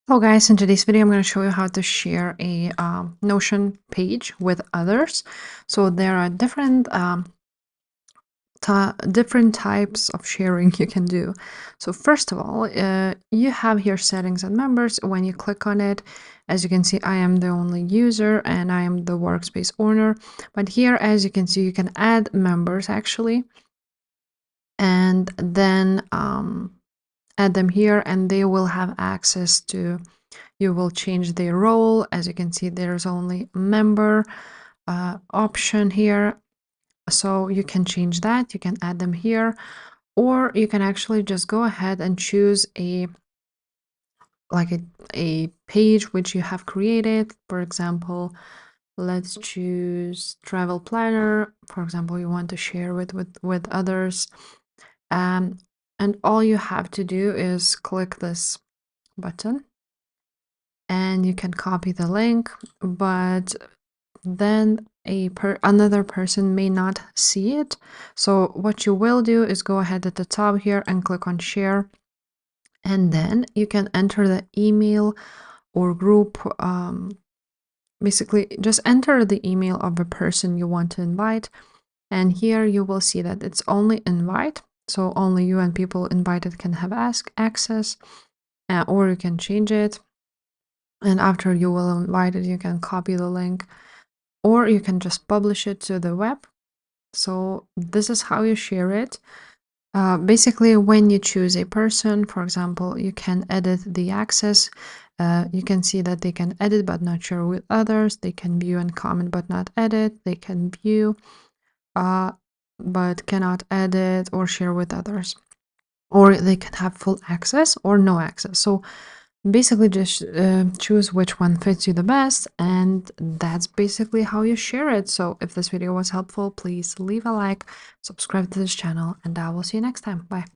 Hello guys, in today's video I'm going to show you how to share a Notion page with others. So there are different types of sharing you can do. So first of all, you have here settings and members. When you click on it, as you can see, I am the only user and I am the workspace owner. But here, as you can see, you can add members actually, and then add them here and they will have access to. You will change their role. As you can see, there's only member option here. So you can change that. You can add them here, or you can actually just go ahead and choose a page which you have created. For example, let's choose travel planner. For example, you want to share with others. And all you have to do is click this button and you can copy the link, but then another person may not see it. So what you will do is go ahead at the top here and click on share, and then you can enter the email or group. Basically just enter the email of the person you want to invite, and here you will see that it's only invite, so only you and people invited can have access, or you can change it. And after you will invite it, you can copy the link, or you can just publish it to the web. So this is how you share it. Basically, when you choose a person, for example, you can edit the access. You can see that they can edit but not share with others. They can view and comment but not edit. They can view but cannot edit or share with others. Or they can have full access or no access. So basically just choose which one fits you the best, and that's basically how you share it. So if this video was helpful, please leave a like, subscribe to this channel, and I will see you next time. Bye.